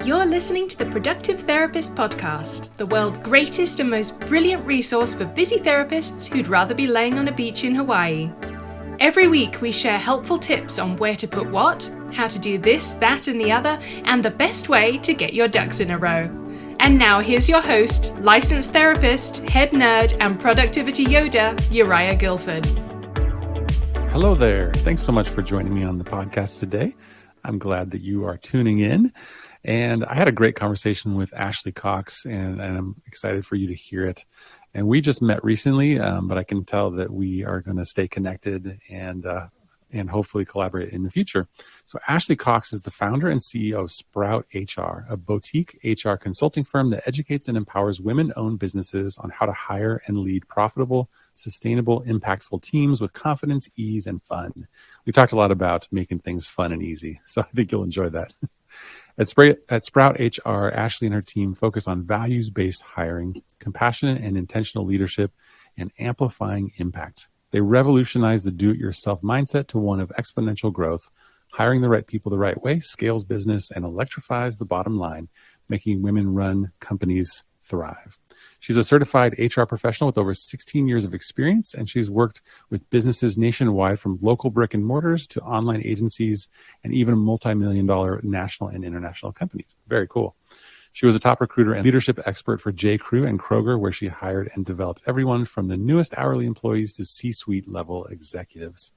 You're listening to the Productive Therapist Podcast, the world's greatest and most brilliant resource for busy therapists who'd rather be laying on a beach in Hawaii. Every week we share helpful tips on where to put what, how to do this, that and the other, and the best way to get your ducks in a row. And now here's your host, licensed therapist, head nerd, and productivity Yoda, Uriah Guilford. Hello there. Thanks so much for joining me on the podcast today. I'm glad that you are tuning in. And I had a great conversation with Ashley Cox, and I'm excited for you to hear it. And we just met recently, but I can tell that we are going to stay connected and hopefully collaborate in the future. So Ashley Cox is the founder and CEO of SproutHR, a boutique HR consulting firm that educates and empowers women-owned businesses on how to hire and lead profitable, sustainable, impactful teams with confidence, ease, and fun. We talked a lot about making things fun and easy, so I think you'll enjoy that. At SproutHR, Ashley and her team focus on values-based hiring, compassionate and intentional leadership, and amplifying impact. They revolutionize the do-it-yourself mindset to one of exponential growth, hiring the right people the right way, scales business, and electrifies the bottom line, making women-run companies thrive. She's a certified HR professional with over 16 years of experience, and she's worked with businesses nationwide from local brick and mortars to online agencies and even multi-million-dollar national and international companies. Very cool. She was a top recruiter and leadership expert for J.Crew and Kroger, where she hired and developed everyone from the newest hourly employees to C-suite level executives.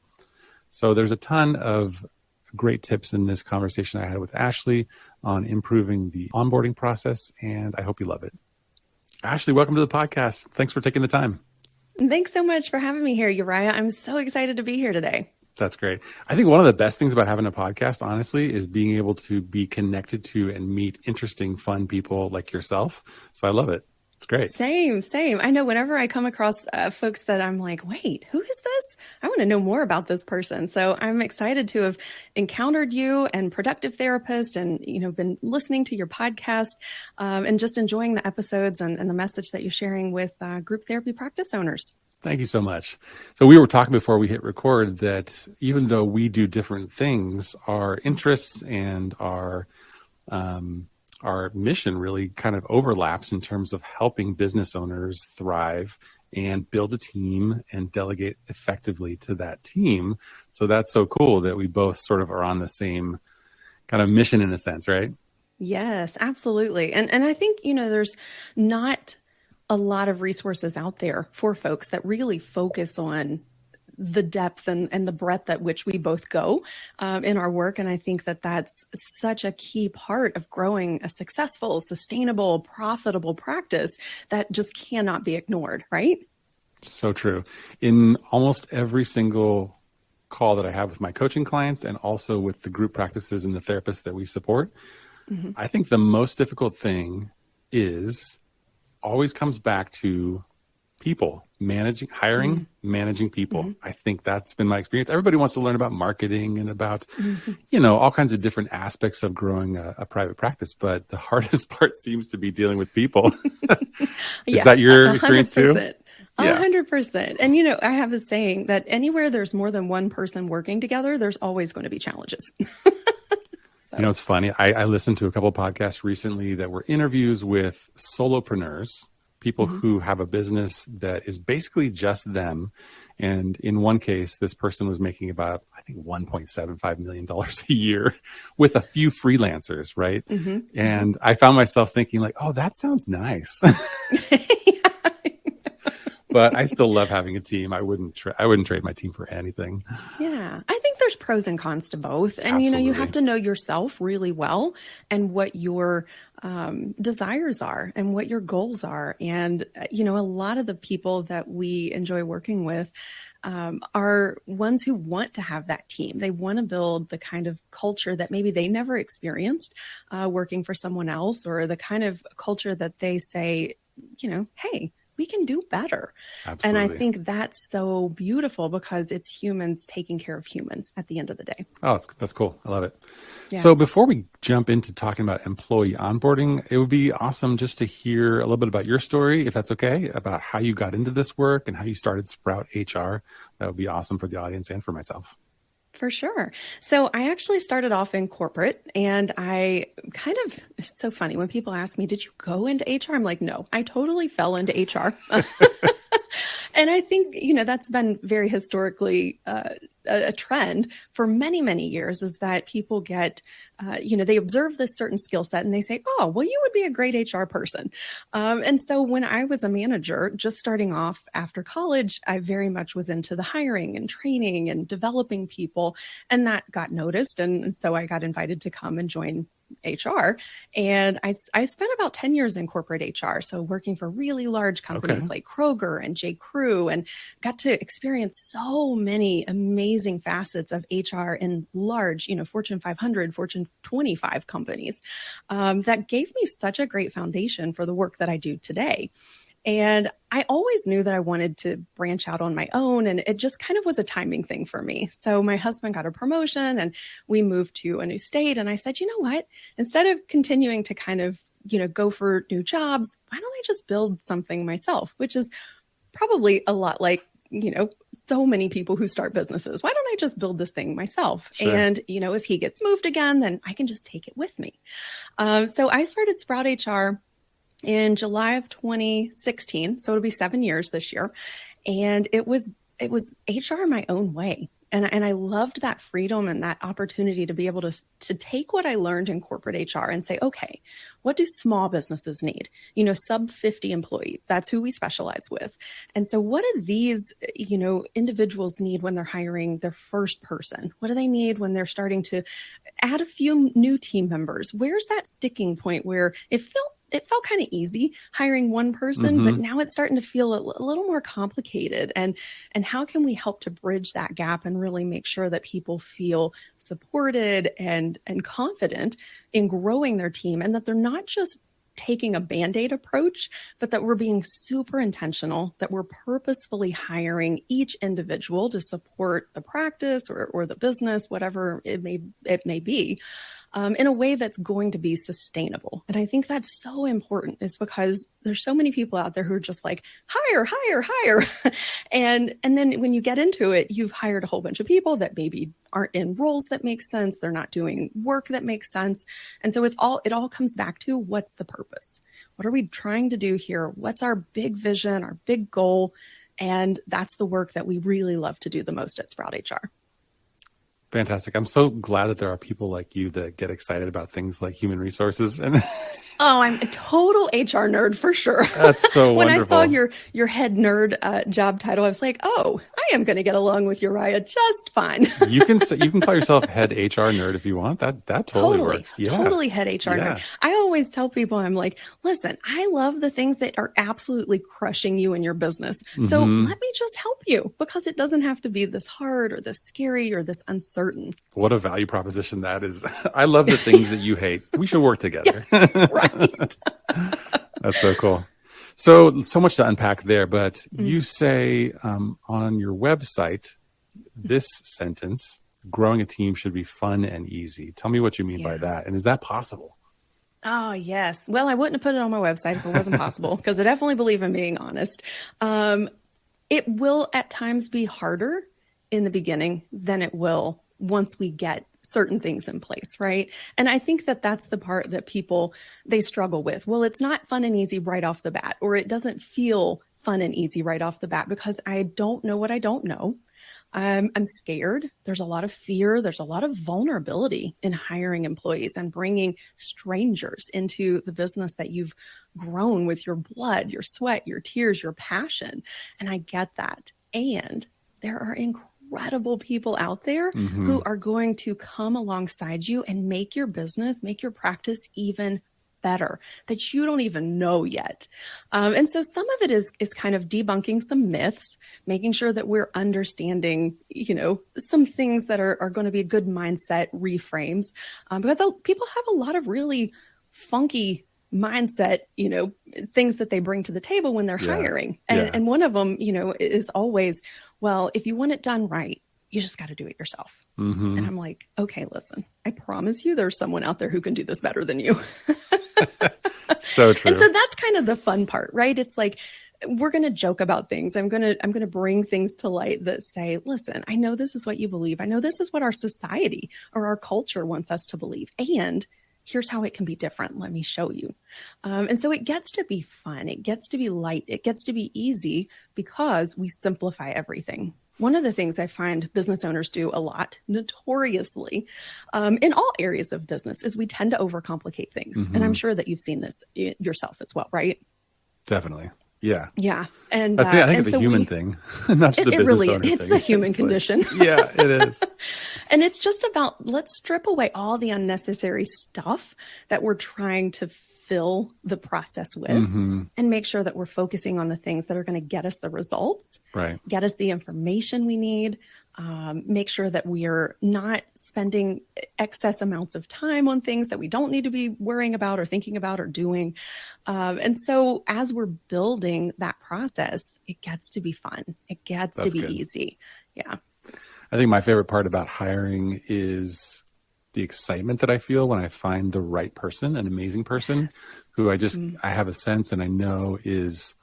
So there's a ton of great tips in this conversation I had with Ashley on improving the onboarding process, and I hope you love it. Ashley, welcome to the podcast. Thanks for taking the time. Thanks so much for having me here, Uriah. I'm so excited to be here today. That's great. I think one of the best things about having a podcast, honestly, is being able to be connected to and meet interesting, fun people like yourself. So I love it. It's great. Same. I know whenever I come across folks that I'm like, wait, who is this? I want to know more about this person. So I'm excited to have encountered you and Productive Therapist and, been listening to your podcast and just enjoying the episodes and the message that you're sharing with group therapy practice owners. Thank you so much. So we were talking before we hit record that even though we do different things, our interests and our mission really kind of overlaps in terms of helping business owners thrive and build a team and delegate effectively to that team. So that's so cool that we both sort of are on the same kind of mission in a sense, right? Yes, absolutely. And I think, there's not a lot of resources out there for folks that really focus on the depth and the breadth at which we both go in our work. And I think that that's such a key part of growing a successful, sustainable, profitable practice that just cannot be ignored, right? So true. In almost every single call that I have with my coaching clients and also with the group practices and the therapists that we support, I think the most difficult thing always comes back to people, hiring, managing people. I think that's been my experience. Everybody wants to learn about marketing and about, all kinds of different aspects of growing a private practice. But the hardest part seems to be dealing with people. Is that your experience too? 100%. And, I have a saying that anywhere there's more than one person working together, there's always going to be challenges. It's funny. I listened to a couple of podcasts recently that were interviews with solopreneurs, people who have a business that is basically just them. And in one case, this person was making about, I think, $1.75 million a year with a few freelancers, right? And I found myself thinking like, oh, that sounds nice. But I still love having a team. I wouldn't trade my team for anything. Yeah, I think there's pros and cons to both. And, Absolutely. You have to know yourself really well and what your desires are and what your goals are. And, a lot of the people that we enjoy working with are ones who want to have that team. They want to build the kind of culture that maybe they never experienced working for someone else, or the kind of culture that they say, hey, we can do better. Absolutely. And I think that's so beautiful because it's humans taking care of humans at the end of the day. Oh, that's cool. I love it. Yeah. So before we jump into talking about employee onboarding, it would be awesome just to hear a little bit about your story, if that's okay, about how you got into this work and how you started SproutHR. That would be awesome for the audience and for myself. for sure. So I actually started off in corporate, and it's so funny when people ask me, did you go into HR? I'm like, no, I totally fell into HR. And I think, that's been very historically a trend for many, many years, is that people get, they observe this certain skill set and they say, oh, well, you would be a great HR person. And so when I was a manager, just starting off after college, I very much was into the hiring and training and developing people. And that got noticed. And so I got invited to come and join HR. And I spent about 10 years in corporate HR. So working for really large companies like Kroger and J. Crew, and got to experience so many amazing facets of HR in large, Fortune 500, Fortune 25 companies, that gave me such a great foundation for the work that I do today. And I always knew that I wanted to branch out on my own, and it just kind of was a timing thing for me. So my husband got a promotion and we moved to a new state. And I said, you know what, instead of continuing to kind of, go for new jobs, why don't I just build something myself, which is probably a lot like, so many people who start businesses. Why don't I just build this thing myself? Sure. And, if he gets moved again, then I can just take it with me. So I started Sprout HR in July of 2016. So it'll be 7 years this year. And it was HR my own way. And I loved that freedom and that opportunity to be able to take what I learned in corporate HR and say, okay, what do small businesses need? Sub 50 employees, that's who we specialize with. And so what do these, individuals need when they're hiring their first person? What do they need when they're starting to add a few new team members? Where's that sticking point where it felt kind of easy hiring one person, but now it's starting to feel a little more complicated. And how can we help to bridge that gap and really make sure that people feel supported and confident in growing their team, and that they're not just taking a Band-Aid approach, but that we're being super intentional, that we're purposefully hiring each individual to support the practice or the business, whatever it may be. In a way that's going to be sustainable. And I think that's so important, is because there's so many people out there who are just like, hire. and then when you get into it, you've hired a whole bunch of people that maybe aren't in roles that make sense. They're not doing work that makes sense. And so it all comes back to, what's the purpose? What are we trying to do here? What's our big vision, our big goal? And that's the work that we really love to do the most at Sprout HR. Fantastic. I'm so glad that there are people like you that get excited about things like human resources. And oh, I'm a total HR nerd for sure. That's so when wonderful. I saw your head nerd job title, I was like, oh, I am going to get along with Uriah just fine. You can call yourself head HR nerd if you want. That totally works. Yeah. Totally head HR nerd. I always tell people, I'm like, listen, I love the things that are absolutely crushing you in your business. So let me just help you, because it doesn't have to be this hard or this scary or this uncertain. What a value proposition that is. I love the things that you hate. We should work together. Yeah, right. That's so cool. So much to unpack there, but you say on your website, this sentence, growing a team should be fun and easy. Tell me what you mean by that. And is that possible? Oh, yes. Well, I wouldn't have put it on my website if it wasn't possible, because I definitely believe in being honest. It will at times be harder in the beginning than it will once we get certain things in place, right? And I think that that's the part that people, they struggle with. Well, it's not fun and easy right off the bat, or it doesn't feel fun and easy right off the bat because I don't know what I don't know. I'm scared. There's a lot of fear. There's a lot of vulnerability in hiring employees and bringing strangers into the business that you've grown with your blood, your sweat, your tears, your passion. And I get that. And there are incredible people out there who are going to come alongside you and make your business, make your practice even better, that you don't even know yet. And so some of it is kind of debunking some myths, making sure that we're understanding, some things that are going to be a good mindset reframes, because people have a lot of really funky mindset, things that they bring to the table when they're hiring. And one of them, is always, well, if you want it done right, you just got to do it yourself. And I'm like, okay, listen, I promise you there's someone out there who can do this better than you. So true. And so that's kind of the fun part, right? It's like, we're going to joke about things. I'm going to bring things to light that say, listen, I know this is what you believe. I know this is what our society or our culture wants us to believe. And here's how it can be different. Let me show you. And so it gets to be fun. It gets to be light. It gets to be easy because we simplify everything. One of the things I find business owners do a lot, notoriously, in all areas of business, is we tend to overcomplicate things. And I'm sure that you've seen this yourself as well, right? Definitely. Yeah. Yeah. And that's it. I think it's a human thing, not just the business really, owner thing. It's the human condition. Yeah, it is. And it's just about, let's strip away all the unnecessary stuff that we're trying to fill the process with and make sure that we're focusing on the things that are going to get us the results, right? Get us the information we need, make sure that we are not spending excess amounts of time on things that we don't need to be worrying about or thinking about or doing. And so as we're building that process, it gets to be fun. It gets to be easy. Yeah. I think my favorite part about hiring is the excitement that I feel when I find the right person, an amazing person who I have a sense and I know is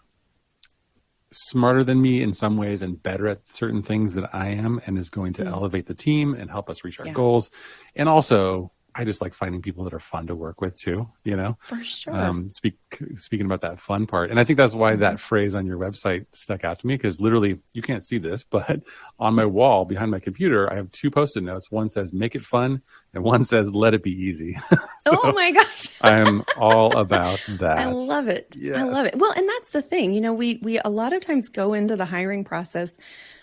smarter than me in some ways and better at certain things than I am and is going to elevate the team and help us reach our goals. And also, I just like finding people that are fun to work with too, you know? For sure. Speaking about that fun part. And I think that's why that phrase on your website stuck out to me, because literally you can't see this, but on my wall behind my computer, I have 2 Post-it notes. One says, make it fun. And one says, let it be easy. So oh my gosh. I'm all about that. I love it. Yes. I love it. Well, and that's the thing, you know, we a lot of times go into the hiring process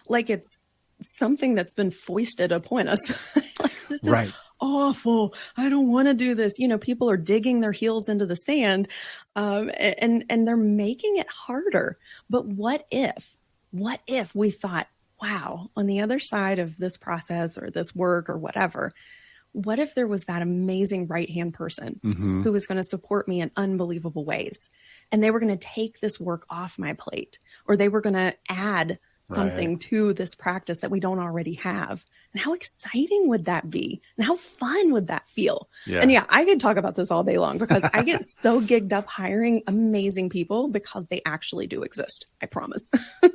like it's something that's been foisted upon us. Like, this is awful. I don't want to do this. You know, people are digging their heels into the sand, and they're making it harder. But what if we thought, wow, on the other side of this process or this work or whatever, what if there was that amazing right-hand person who was going to support me in unbelievable ways? And they were going to take this work off my plate, or they were going to add something to this practice that we don't already have. And how exciting would that be? And how fun would that feel? Yeah. And I could talk about this all day long because I get so gigged up hiring amazing people because they actually do exist. I promise.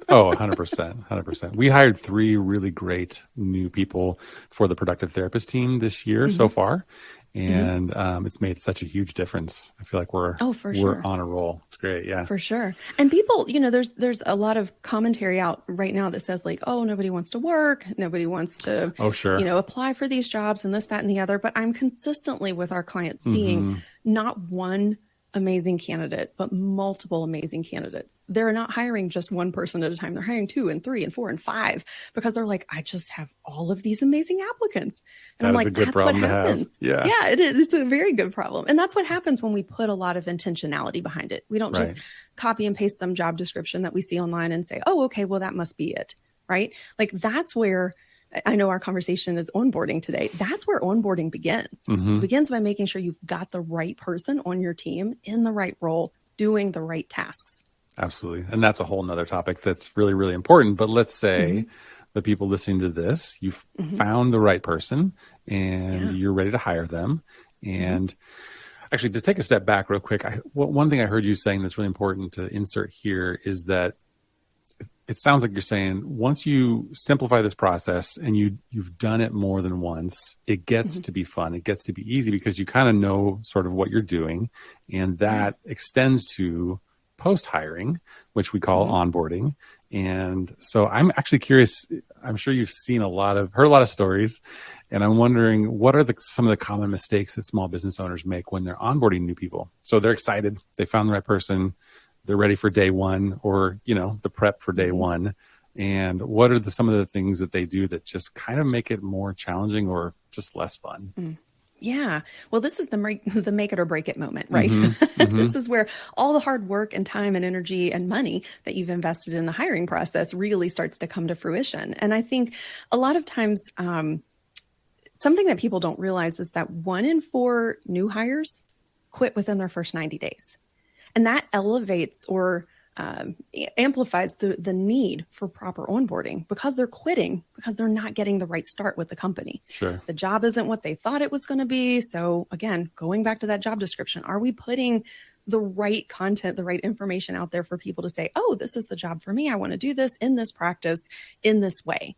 Oh, 100%. 100%. We hired 3 really great new people for the productive therapist team this year so far. And it's made such a huge difference. I feel like we're on a roll. It's great. Yeah, for sure. And people, you know, there's a lot of commentary out right now that says like, oh, nobody wants to work. Nobody wants to, you know, apply for these jobs and this, that, and the other. But I'm consistently with our clients seeing not one amazing candidate, but multiple amazing candidates. They're not hiring just one person at a time. They're hiring 2 and 3 and 4 and 5 because they're like, I just have all of these amazing applicants. And I'm like, that's what happens. Yeah, it is. It's a very good problem. And that's what happens when we put a lot of intentionality behind it. We don't just copy and paste some job description that we see online and say, oh, okay, well, that must be it. Right? Like that's where I know our conversation is onboarding today. That's where onboarding begins. It begins by making sure you've got the right person on your team in the right role, doing the right tasks. Absolutely. And that's a whole nother topic that's really, really important. But let's say the people listening to this, you've found the right person and you're ready to hire them. And actually, to take a step back real quick, one thing I heard you saying that's really important to insert here is that it sounds like you're saying once you simplify this process and you've done it more than once, it gets to be fun. It gets to be easy because you kind of know sort of what you're doing. And that extends to post-hiring, which we call onboarding. And so I'm actually curious, I'm sure you've heard a lot of stories, and I'm wondering what are some of the common mistakes that small business owners make when they're onboarding new people? So they're excited, they found the right person, they're ready for day one, or, you know, the prep for day one. And what are some of the things that they do that just kind of make it more challenging or just less fun? Yeah. Well, this is the make it or break it moment, right? This is where all the hard work and time and energy and money that you've invested in the hiring process really starts to come to fruition. And I think a lot of times, something that people don't realize is that 1 in 4 new hires quit within their first 90 days. And that elevates or amplifies the need for proper onboarding because they're quitting because they're not getting the right start with the company. Sure. The job isn't what they thought it was going to be. So again, going back to that job description, are we putting the right content, the right information out there for people to say, oh, this is the job for me. I want to do this in this practice in this way.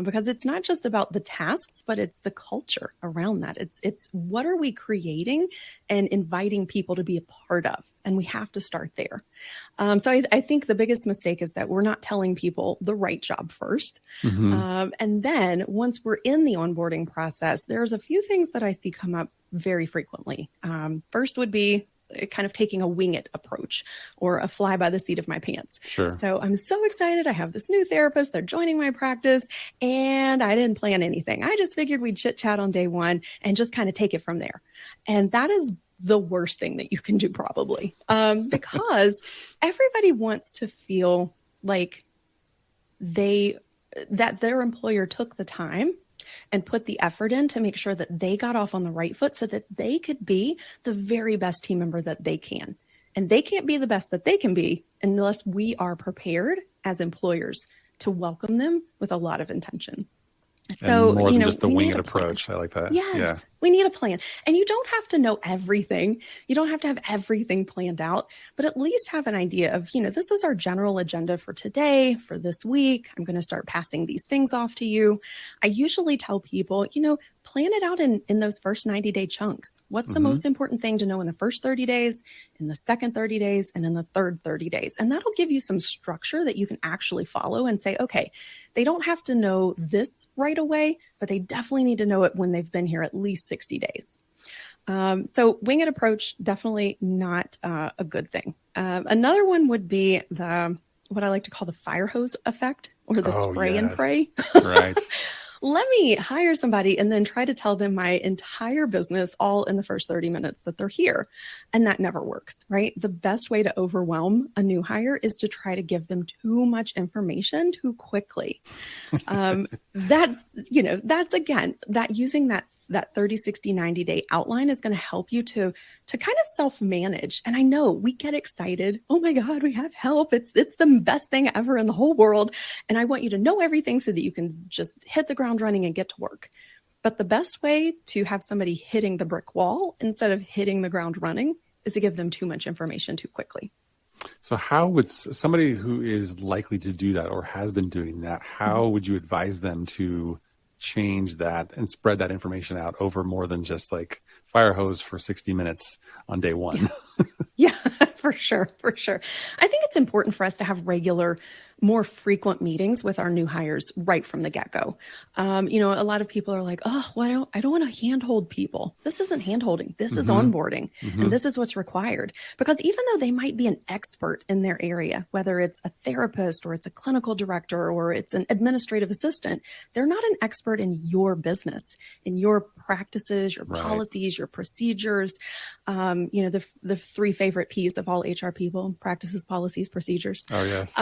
Because it's not just about the tasks, but it's the culture around that. It's what are we creating and inviting people to be a part of? And we have to start there. So I think the biggest mistake is that we're not telling people the right job first. And then once we're in the onboarding process, there's a few things that I see come up very frequently. First would be kind of taking a wing it approach or a fly by the seat of my pants. Sure. So I'm so excited. I have this new therapist. They're joining my practice and I didn't plan anything. I just figured we'd chit chat on day one and just kind of take it from there. And that is the worst thing that you can do probably, because everybody wants to feel like that their employer took the time and put the effort in to make sure that they got off on the right foot so that they could be the very best team member that they can. And they can't be the best that they can be unless we are prepared as employers to welcome them with a lot of intention. So, and more than just the wing it approach. I like that. Yes, yeah. We need a plan. And you don't have to know everything. You don't have to have everything planned out, but at least have an idea of, this is our general agenda for today, for this week. I'm going to start passing these things off to you. I usually tell people, plan it out in those first 90-day chunks. What's the most important thing to know in the first 30 days, in the second 30 days, and in the third 30 days? And that'll give you some structure that you can actually follow and say, okay, they don't have to know this right away, but they definitely need to know it when they've been here at least 60 days. So wing it approach, definitely not a good thing. Another one would be what I like to call the fire hose effect or the spray and pray. Right. Let me hire somebody and then try to tell them my entire business all in the first 30 minutes that they're here. And that never works, right? The best way to overwhelm a new hire is to try to give them too much information too quickly. That's again, that using that 30, 60, 90-day outline is going to help you to kind of self-manage. And I know we get excited. Oh my God, we have help. It's the best thing ever in the whole world. And I want you to know everything so that you can just hit the ground running and get to work. But the best way to have somebody hitting the brick wall instead of hitting the ground running is to give them too much information too quickly. So how would somebody who is likely to do that or has been doing that, how would you advise them to change that and spread that information out over more than just like fire hose for 60 minutes on day one? Yeah, for sure. I think it's important for us to have regular, more frequent meetings with our new hires right from the get-go. A lot of people are like, oh, well, I don't want to handhold people. This isn't handholding. This is onboarding. And this is what's required. Because even though they might be an expert in their area, whether it's a therapist or it's a clinical director or it's an administrative assistant, they're not an expert in your business, in your practices, your policies, your procedures. The three favorite P's of all HR people: practices, policies, procedures. Oh, yes.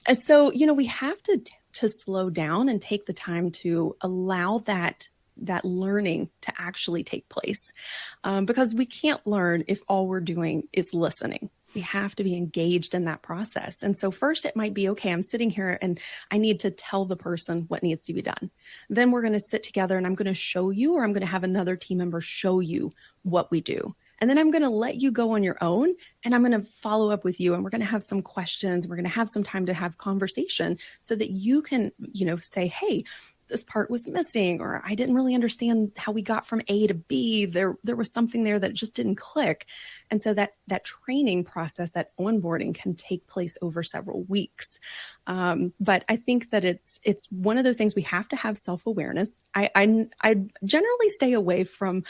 And so, we have to slow down and take the time to allow that learning to actually take place, because we can't learn if all we're doing is listening. We have to be engaged in that process. And so first it might be, okay, I'm sitting here and I need to tell the person what needs to be done. Then we're going to sit together and I'm going to show you, or I'm going to have another team member show you what we do. And then I'm going to let you go on your own and I'm going to follow up with you and we're going to have some questions. We're going to have some time to have conversation so that you can, say, hey, this part was missing, or I didn't really understand how we got from A to B. There was something there that just didn't click. And so that training process, that onboarding can take place over several weeks. But I think that it's one of those things we have to have self-awareness. I generally stay away from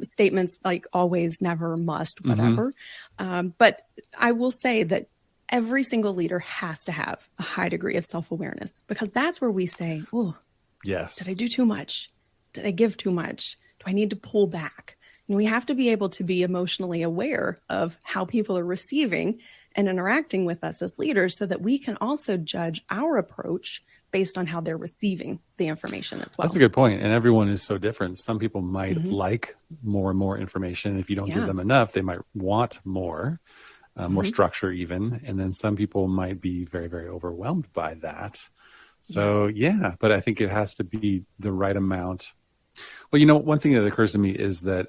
statements like always, never, must, whatever. But I will say that every single leader has to have a high degree of self-awareness, because that's where we say, oh, yes, did I do too much? Did I give too much? Do I need to pull back? And we have to be able to be emotionally aware of how people are receiving and interacting with us as leaders so that we can also judge our approach based on how they're receiving the information as well. That's a good point. And everyone is so different. Some people might like more and more information. If you don't give them enough, they might want more. More structure even. And then some people might be very, very overwhelmed by that. So but I think it has to be the right amount. Well, one thing that occurs to me is that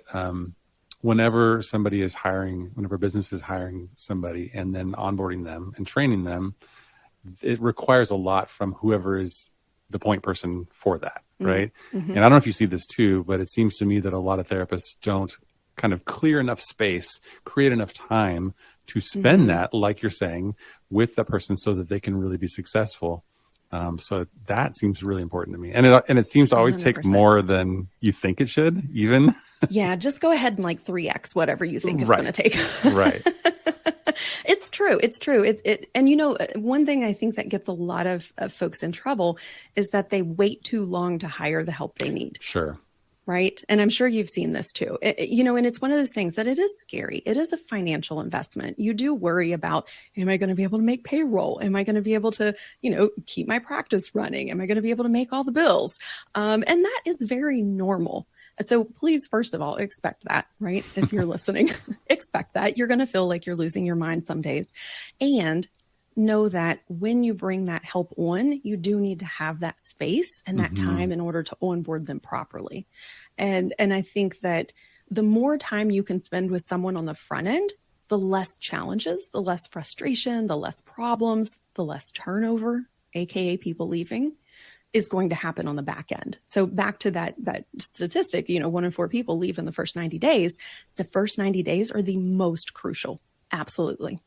whenever a business is hiring somebody and then onboarding them and training them, it requires a lot from whoever is the point person for that, right? Mm-hmm. And I don't know if you see this too, but it seems to me that a lot of therapists don't kind of clear enough space, create enough time to spend that, like you're saying, with the person so that they can really be successful. So that seems really important to me. And it seems to always 100%. take more than you think it should, even. Yeah, just go ahead and like 3x whatever you think it's Right. going to take. Right. It's true. And one thing I think that gets a lot of folks in trouble is that they wait too long to hire the help they need. Sure. Right. And I'm sure you've seen this too. And it's one of those things that it is scary. It is a financial investment. You do worry about, am I going to be able to make payroll? Am I going to be able to, keep my practice running? Am I going to be able to make all the bills? And that is very normal. So please, first of all, expect that, right? If you're listening, expect that. You're going to feel like you're losing your mind some days. And know that when you bring that help on, you do need to have that space and that time in order to onboard them properly. And I think that the more time you can spend with someone on the front end, the less challenges, the less frustration, the less problems, the less turnover, AKA people leaving, is going to happen on the back end. So back to that statistic, 1 in 4 people leave in the first 90 days. The first 90 days are the most crucial. Absolutely.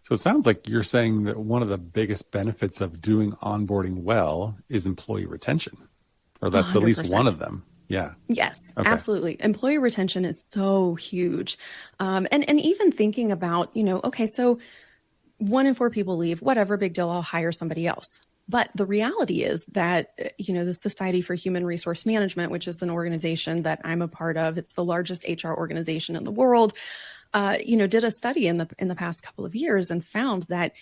So it sounds like you're saying that one of the biggest benefits of doing onboarding well is employee retention, or that's 100%. At least one of them. Yeah. Yes, okay. Absolutely. Employee retention is so huge. And even thinking about, okay, so 1 in 4 people leave, whatever, big deal, I'll hire somebody else. But the reality is that, the Society for Human Resource Management, which is an organization that I'm a part of, it's the largest HR organization in the world, did a study in the past couple of years and found that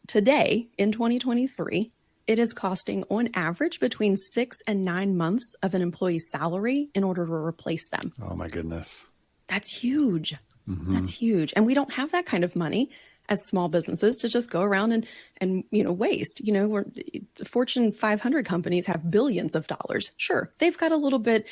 today in 2023, it is costing on average between 6 and 9 months of an employee's salary in order to replace them. Oh my goodness. That's huge. Mm-hmm. That's huge. And we don't have that kind of money as small businesses to just go around and waste. Fortune 500 companies have billions of dollars. Sure, they've got a little bit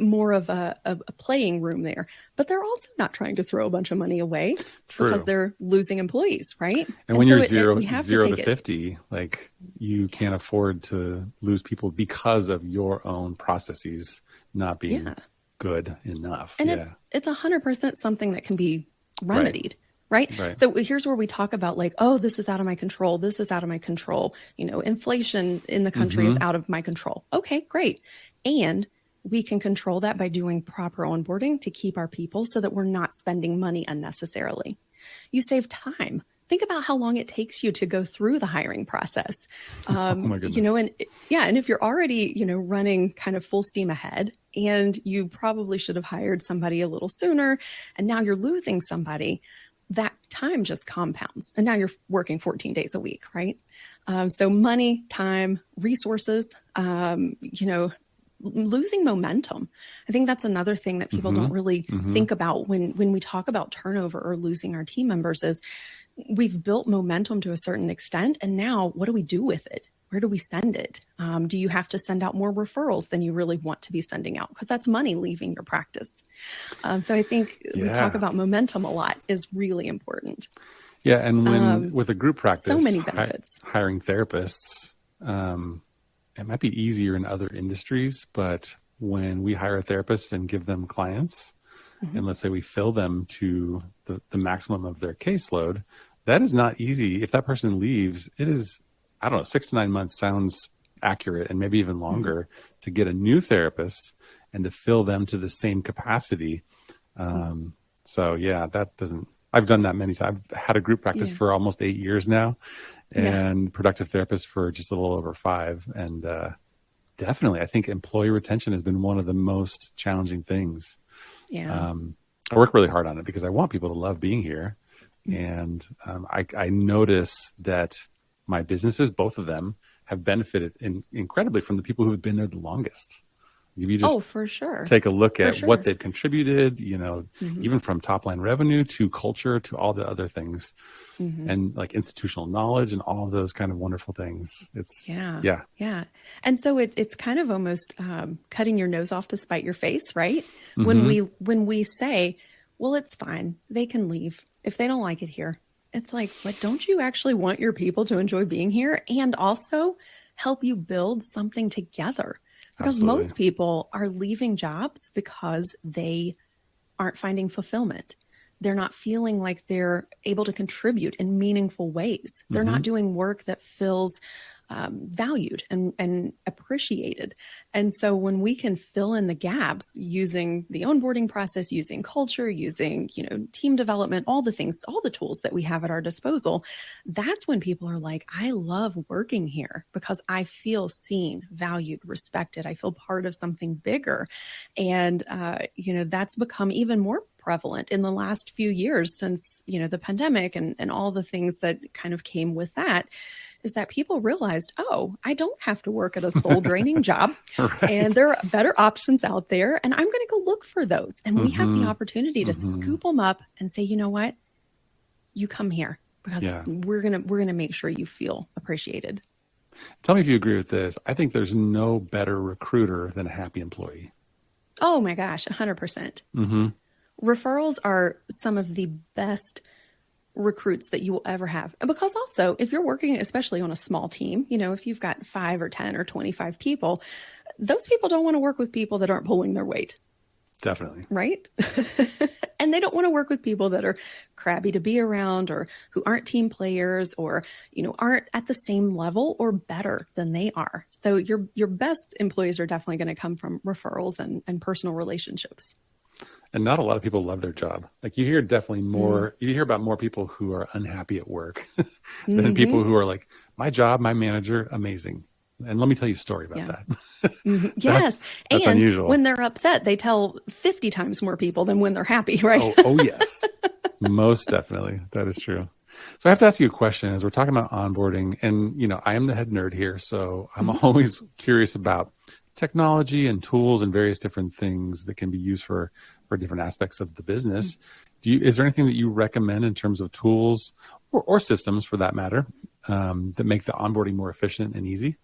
more of a playing room there, but they're also not trying to throw a bunch of money away. True. Because they're losing employees, right? And when so you're we have zero to to 50, like you can't afford to lose people because of your own processes not being good enough. And it's 100% something that can be remedied. Right. Right. So here's where we talk about like, oh, this is out of my control. This is out of my control. Inflation in the country is out of my control. Okay, great. And we can control that by doing proper onboarding to keep our people so that we're not spending money unnecessarily. You save time. Think about how long it takes you to go through the hiring process. Oh my goodness. And if you're already, running kind of full steam ahead and you probably should have hired somebody a little sooner and now you're losing somebody, that time just compounds. And now you're working 14 days a week, right? So money, time, resources, losing momentum. I think that's another thing that people don't really think about when we talk about turnover or losing our team members is we've built momentum to a certain extent. And now what do we do with it? Where do we send it? Do you have to send out more referrals than you really want to be sending out? Because that's money leaving your practice. So I think we talk about momentum a lot is really important. Yeah. And when with a group practice, so many benefits. Hiring therapists, it might be easier in other industries, but when we hire a therapist and give them clients, and let's say we fill them to the maximum of their caseload, that is not easy. If that person leaves, it is, 6 to 9 months sounds accurate, and maybe even longer to get a new therapist and to fill them to the same capacity. So yeah, I've done that many times. I've had a group practice for almost 8 years now and productive therapist for just a little over 5. And definitely, I think employee retention has been one of the most challenging things. Yeah. I work really hard on it because I want people to love being here. And I notice that my businesses, both of them, have benefited incredibly from the people who've been there the longest. If you just for sure. take a look For at sure. what they've contributed, Mm-hmm. even from top line revenue to culture to all the other things, Mm-hmm. and like institutional knowledge and all of those kind of wonderful things. It's Yeah. And so it's kind of almost cutting your nose off to spite your face, right? Mm-hmm. When we say, well, it's fine, they can leave if they don't like it here. It's like, but don't you actually want your people to enjoy being here and also help you build something together? Because Absolutely. most people are leaving jobs because they aren't finding fulfillment. They're not feeling like they're able to contribute in meaningful ways. They're not doing work that feels valued and appreciated. And so when we can fill in the gaps using the onboarding process, using culture, using, team development, all the things, all the tools that we have at our disposal, that's when people are like, I love working here because I feel seen, valued, respected. I feel part of something bigger. And, that's become even more prevalent in the last few years since, the pandemic and all the things that kind of came with that, is that people realized, oh, I don't have to work at a soul draining job, Right. and there are better options out there, and I'm going to go look for those. And we have the Mm-hmm. opportunity to scoop them up and say, you know what, you come here because we're going to make sure you feel appreciated. Tell me if you agree with this. I think there's no better recruiter than a happy employee. Oh my gosh, 100%. Mm-hmm. Referrals are some of the best recruits that you will ever have. Because also, if you're working, especially on a small team, if you've got 5 or 10 or 25 people, those people don't want to work with people that aren't pulling their weight. Definitely. Right? And they don't want to work with people that are crabby to be around or who aren't team players or, aren't at the same level or better than they are. So your best employees are definitely going to come from referrals and personal relationships. And not a lot of people love their job. Like you hear definitely more, you hear about more people who are unhappy at work than people who are like, my job, my manager, amazing. And let me tell you a story about that. Yes. That's and unusual. When they're upset, they tell 50 times more people than when they're happy, right? Oh yes, most definitely. That is true. So I have to ask you a question as we're talking about onboarding, and I am the head nerd here. So I'm always curious about technology and tools and various different things that can be used for different aspects of the business. Is there anything that you recommend in terms of tools or systems for that matter that make the onboarding more efficient and easy?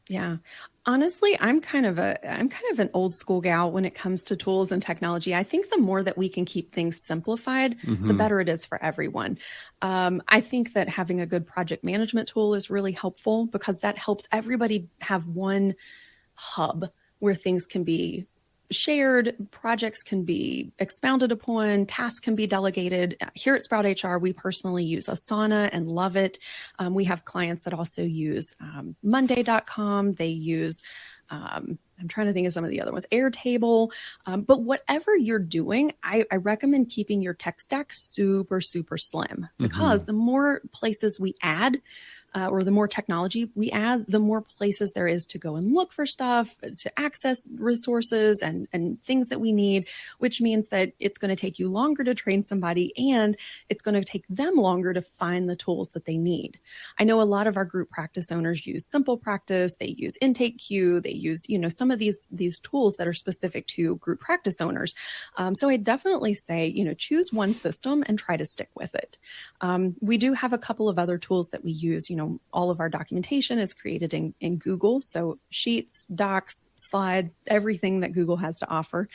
Yeah. Honestly, I'm kind of an old school gal when it comes to tools and technology. I think the more that we can keep things simplified, the better it is for everyone. I think that having a good project management tool is really helpful because that helps everybody have one hub where things can be shared, projects can be expounded upon, tasks can be delegated. Here at SproutHR, we personally use Asana and love it. We have clients that also use Monday.com. They use, I'm trying to think of some of the other ones, Airtable. But whatever you're doing, I recommend keeping your tech stack super, super slim because the more places we add, or the more technology we add, the more places there is to go and look for stuff, to access resources and things that we need, which means that it's going to take you longer to train somebody and it's going to take them longer to find the tools that they need. I know a lot of our group practice owners use Simple Practice, they use Intake Queue, they use, some of these tools that are specific to group practice owners. So I definitely say, choose one system and try to stick with it. We do have a couple of other tools that we use. All of our documentation is created in Google. So Sheets, Docs, Slides, everything that Google has to offer.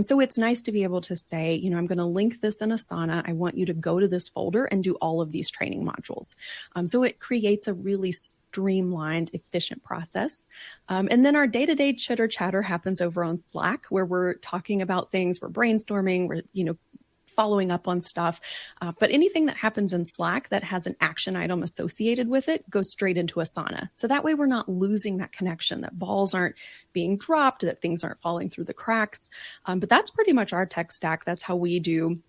So it's nice to be able to say, I'm going to link this in Asana. I want you to go to this folder and do all of these training modules. So it creates a really streamlined, efficient process. And then our day-to-day chitter chatter happens over on Slack, where we're talking about things, we're brainstorming, we're, following up on stuff. But anything that happens in Slack that has an action item associated with it goes straight into Asana. So that way we're not losing that connection, that balls aren't being dropped, that things aren't falling through the cracks. But that's pretty much our tech stack. That's how we do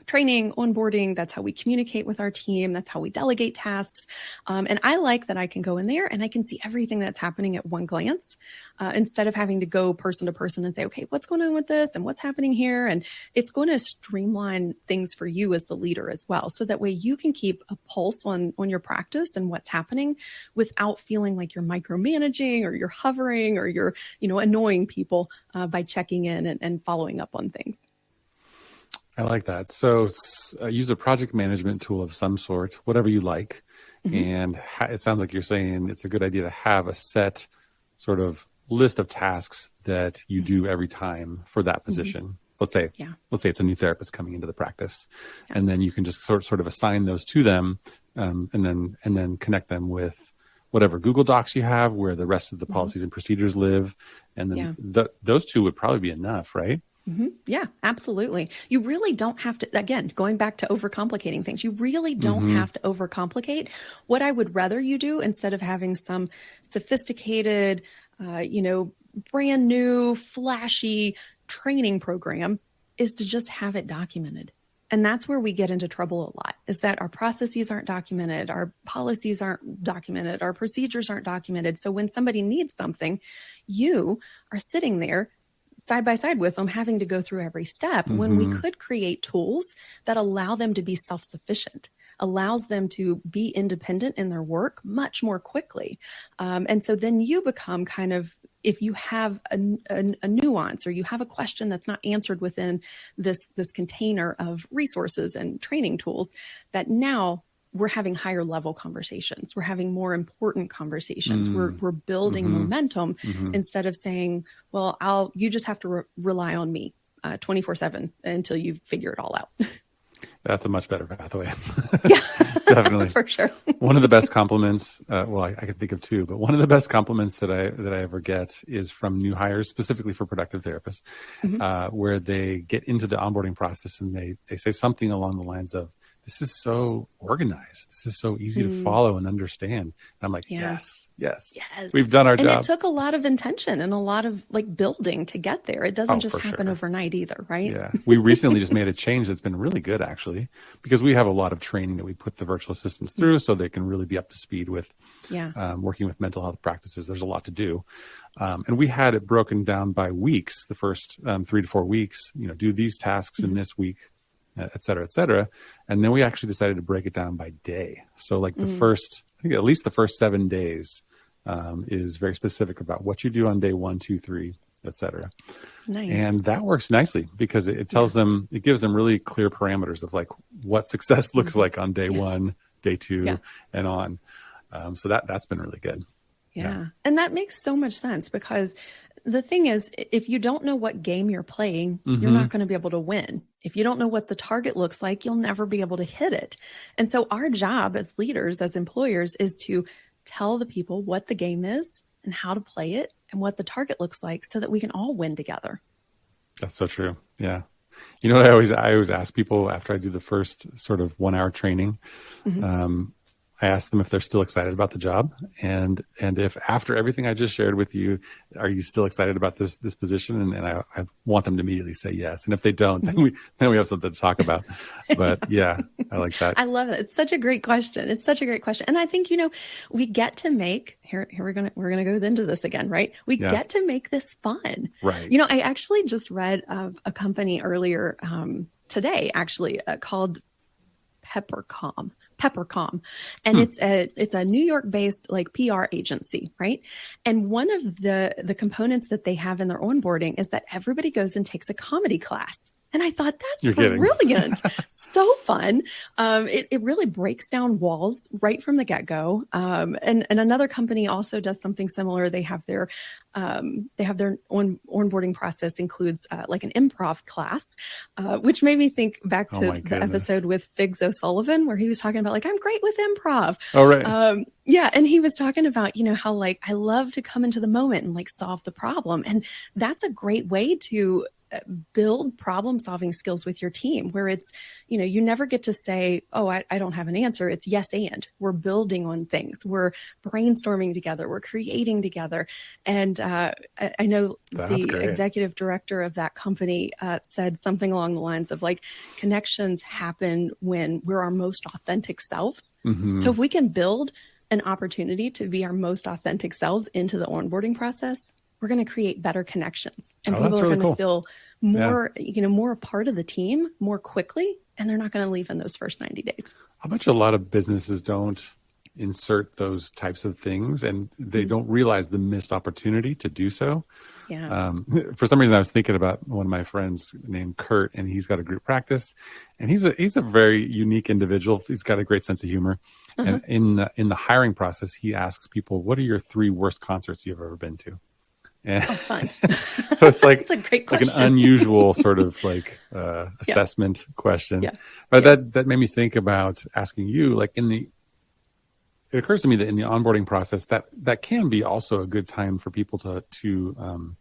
training, onboarding. That's how we communicate with our team. That's how we delegate tasks. And I like that I can go in there and I can see everything that's happening at one glance, instead of having to go person to person and say, okay, what's going on with this and what's happening here? And it's going to streamline things for you as the leader as well. So that way you can keep a pulse on your practice and what's happening without feeling like you're micromanaging or you're hovering or you're, annoying people by checking in and following up on things. I like that. So use a project management tool of some sort, whatever you like. And it sounds like you're saying it's a good idea to have a set sort of list of tasks that you do every time for that position. Let's say it's a new therapist coming into the practice, and then you can just sort of assign those to them, and then connect them with whatever Google Docs you have where the rest of the policies and procedures live. And then those two would probably be enough, right? Yeah, absolutely. You really don't have to, again, going back to overcomplicating things, you really don't have to overcomplicate. What I would rather you do, instead of having some sophisticated, brand new, flashy training program, is to just have it documented. And that's where we get into trouble a lot, is that our processes aren't documented, our policies aren't documented, our procedures aren't documented. So when somebody needs something, you are sitting there side by side with them, having to go through every step, when we could create tools that allow them to be self-sufficient, allows them to be independent in their work much more quickly. And so then you become kind of, if you have a nuance or you have a question that's not answered within this container of resources and training tools, that now we're having higher level conversations. We're having more important conversations. We're building momentum instead of saying, well, you just have to rely on me 24/7 until you figure it all out. That's a much better pathway. Yeah, definitely. For sure. One of the best compliments, I can think of two, but one of the best compliments that I ever get is from new hires, specifically for productive therapists, where they get into the onboarding process and they say something along the lines of, "This is so organized. This is so easy to follow and understand." And I'm like, yes, we've done our job. And it took a lot of intention and a lot of building to get there. It doesn't just happen overnight either, right? Yeah. We recently just made a change that's been really good, actually, because we have a lot of training that we put the virtual assistants through so they can really be up to speed with working with mental health practices. There's a lot to do. And we had it broken down by weeks, the first 3 to 4 weeks, do these tasks in this week, et cetera, et cetera. And then we actually decided to break it down by day. So I think at least the first 7 days is very specific about what you do on day 1, 2, 3, et cetera. Nice. And that works nicely because it tells them, it gives them really clear parameters of what success looks like on day 1, day 2, and on. So that's been really good. Yeah. And that makes so much sense, because the thing is, if you don't know what game you're playing, you're not going to be able to win. If you don't know what the target looks like, you'll never be able to hit it. And so our job as leaders, as employers, is to tell the people what the game is and how to play it and what the target looks like so that we can all win together. That's so true. Yeah. You know what I always ask people after I do the first sort of 1 hour training, I ask them if they're still excited about the job, and if after everything I just shared with you, are you still excited about this position? And I want them to immediately say yes. And if they don't, then we have something to talk about. But yeah, I like that. I love it. It's such a great question. And I think, we get to make, here we're gonna go into this again, right? We get to make this fun. Right. I actually just read of a company earlier today, actually, called Peppercom. And it's a New York based PR agency, right? And one of the components that they have in their onboarding is that everybody goes and takes a comedy class. And I thought, that's brilliant. So fun. It really breaks down walls right from the get-go. And another company also does something similar. They have their onboarding process includes like an improv class, which made me think back to the episode with Figs O'Sullivan, where he was talking about I'm great with improv. Oh, right. Yeah. And he was talking about, how I love to come into the moment and solve the problem. And that's a great way to build problem solving skills with your team where it's, you never get to say, oh, I don't have an answer. It's yes, and we're building on things. We're brainstorming together. We're creating together. And I know That's the great. executive director of that company said something along the lines of like, connections happen when we're our most authentic selves. Mm-hmm. So if we can build an opportunity to be our most authentic selves into the onboarding process, we're going to create better connections, and people are really going to cool. feel more, more a part of the team more quickly, and they're not going to leave in those first 90 days. I bet you a lot of businesses don't insert those types of things, and they don't realize the missed opportunity to do so. Yeah. For some reason, I was thinking about one of my friends named Kurt, and he's got a group practice, and he's a very unique individual. He's got a great sense of humor. And in the hiring process, he asks people, "What are your 3 worst concerts you've ever been to?" And Fun. so it's like, That's a great like an question. unusual sort of like assessment question. Yeah. But that made me think about asking you, like it occurs to me that in the onboarding process, that can be also a good time for people to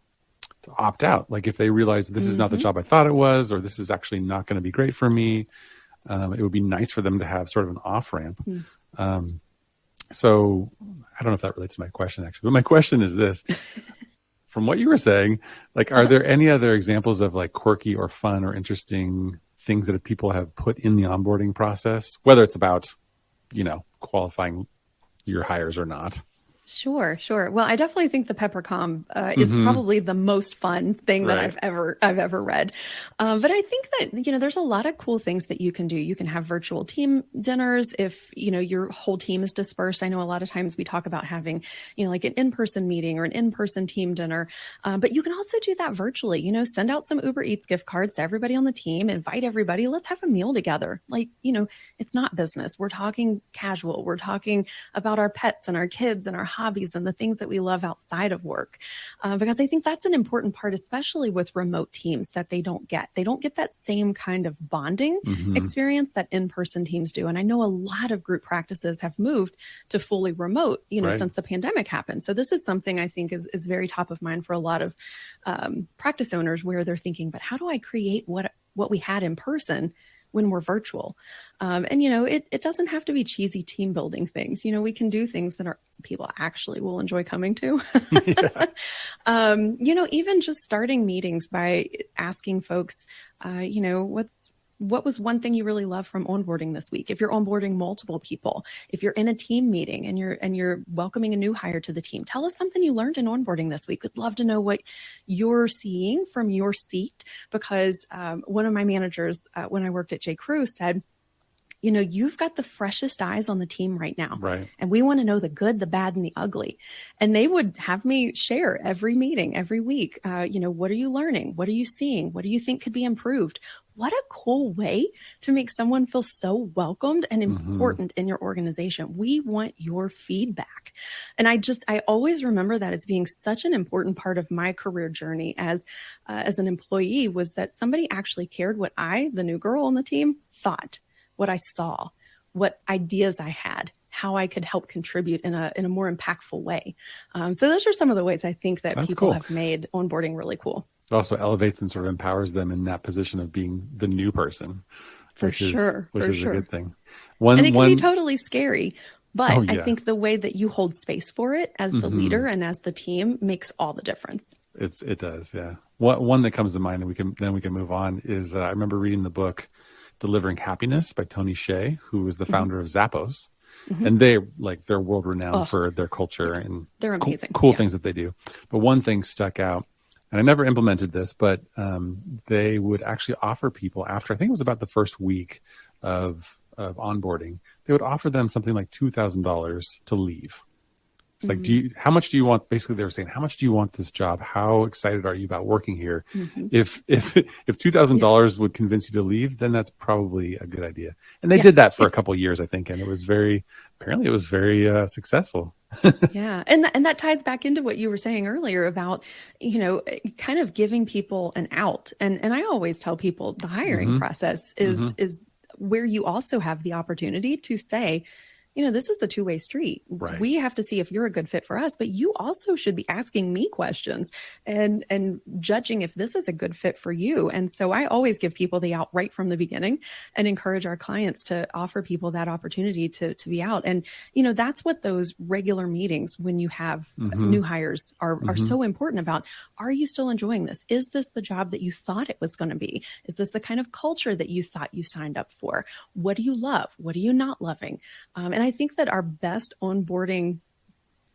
opt out. Like if they realize this is not the job I thought it was, or this is actually not going to be great for me, it would be nice for them to have sort of an off ramp. So I don't know if that relates to my question actually, but my question is this. From what you were saying, like, are there any other examples of like quirky or fun or interesting things that people have put in the onboarding process, whether it's about, qualifying your hires or not? Sure. Well, I definitely think the Peppercom is probably the most fun thing that I've ever read. But I think that, there's a lot of cool things that you can do. You can have virtual team dinners if, your whole team is dispersed. I know a lot of times we talk about having, like an in-person meeting or an in-person team dinner. But you can also do that virtually, send out some Uber Eats gift cards to everybody on the team, invite everybody, let's have a meal together. Like, it's not business. We're talking casual. We're talking about our pets and our kids and our hobbies and the things that we love outside of work. Because I think that's an important part, especially with remote teams, that they don't get. They don't get that same kind of bonding experience that in-person teams do. And I know a lot of group practices have moved to fully remote, since the pandemic happened. So this is something I think is very top of mind for a lot of practice owners, where they're thinking, but how do I create what we had in person when we're virtual? And, it doesn't have to be cheesy team building things. We can do things that people actually will enjoy coming to. Even just starting meetings by asking folks, what was one thing you really love from onboarding this week? If you're onboarding multiple people, if you're in a team meeting and you're welcoming a new hire to the team, tell us something you learned in onboarding this week. We'd love to know what you're seeing from your seat, because one of my managers when I worked at J. Crew said, you've got the freshest eyes on the team right now. Right. And we want to know the good, the bad, and the ugly. And they would have me share every meeting, every week. What are you learning? What are you seeing? What do you think could be improved? What a cool way to make someone feel so welcomed and important in your organization. We want your feedback. And I always remember that as being such an important part of my career journey as an employee, was that somebody actually cared what I, the new girl on the team, thought, what I saw, what ideas I had, how I could help contribute in a more impactful way. So those are some of the ways I think that people have made onboarding really cool. It also elevates and sort of empowers them in that position of being the new person, which is a good thing. And it can be totally scary, but I think the way that you hold space for it as the leader and as the team makes all the difference. It does, yeah. One that comes to mind, and we can move on, is I remember reading the book Delivering Happiness by Tony Hsieh, who was the founder of Zappos. And they're world renowned for their culture and they're amazing. Cool things that they do. But one thing stuck out, and I never implemented this, but they would actually offer people after, I think it was about the first week of onboarding, they would offer them something like $2,000 to leave. It's like, how much do you want? Basically, they were saying, how much do you want this job? How excited are you about working here? If $2,000 would convince you to leave, then that's probably a good idea. And they did that for a couple of years, I think, and it was very successful. Yeah, and that ties back into what you were saying earlier about, kind of giving people an out. And I always tell people the hiring process is where you also have the opportunity to say, this is a two-way street. Right. We have to see if you're a good fit for us, but you also should be asking me questions and judging if this is a good fit for you. And so I always give people the out right from the beginning and encourage our clients to offer people that opportunity to be out. And, that's what those regular meetings when you have new hires are so important about. Are you still enjoying this? Is this the job that you thought it was going to be? Is this the kind of culture that you thought you signed up for? What do you love? What are you not loving? And I think that our best onboarding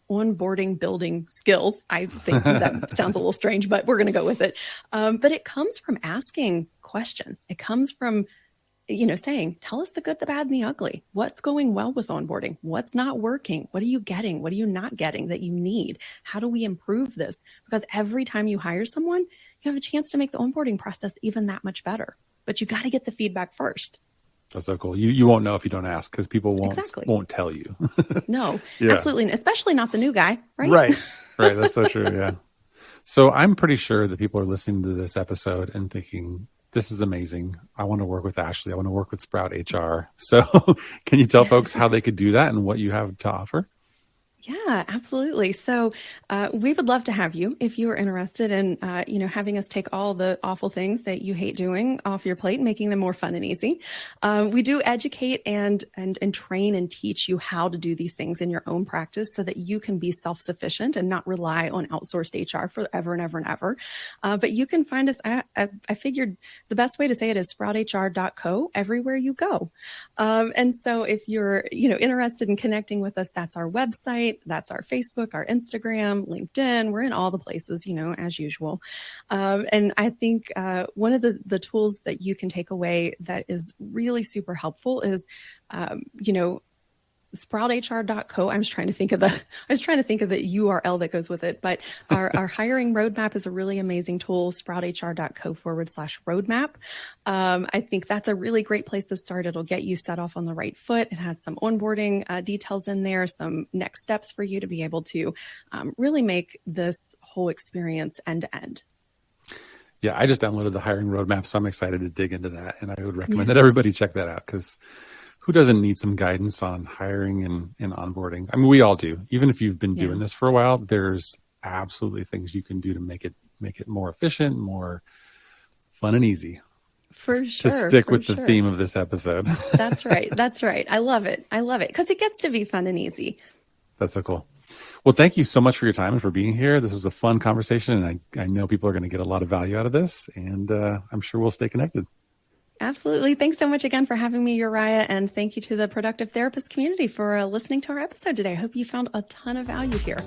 building skills, I think that sounds a little strange, but we're going to go with it. But it comes from asking questions. It comes from saying, tell us the good, the bad, and the ugly. What's going well with onboarding? What's not working? What are you getting? What are you not getting that you need? How do we improve this? Because every time you hire someone, you have a chance to make the onboarding process even that much better. But you got to get the feedback first. That's so cool. You won't know if you don't ask because people won't tell you. No, absolutely. Especially not the new guy, right? Right. That's so true. Yeah. So I'm pretty sure that people are listening to this episode and thinking, this is amazing. I want to work with Ashley. I want to work with SproutHR. So can you tell folks how they could do that and what you have to offer? Yeah, absolutely. So we would love to have you if you are interested in, having us take all the awful things that you hate doing off your plate, making them more fun and easy. We do educate and train and teach you how to do these things in your own practice so that you can be self-sufficient and not rely on outsourced HR forever and ever and ever. But you can find us. I figured the best way to say it is SproutHR.co everywhere you go. And so if you're, interested in connecting with us, that's our website. That's our Facebook, our Instagram, LinkedIn. We're in all the places, as usual. And I think one of the tools that you can take away that is really super helpful is, SproutHR.co. I was trying to think of the URL that goes with it, but our hiring roadmap is a really amazing tool, SproutHR.co/roadmap. I think that's a really great place to start. It'll get you set off on the right foot. It has some onboarding details in there, some next steps for you to be able to really make this whole experience end to end. Yeah, I just downloaded the hiring roadmap, so I'm excited to dig into that. And I would recommend that everybody check that out because who doesn't need some guidance on hiring and onboarding? I mean, we all do. Even if you've been doing this for a while, there's absolutely things you can do to make it more efficient, more fun and easy. For sure. To stick with the theme of this episode. That's right. I love it because it gets to be fun and easy. That's so cool. Well, thank you so much for your time and for being here. This was a fun conversation, and I know people are going to get a lot of value out of this, and I'm sure we'll stay connected. Absolutely. Thanks so much again for having me, Uriah. And thank you to the Productive Therapist community for listening to our episode today. I hope you found a ton of value here.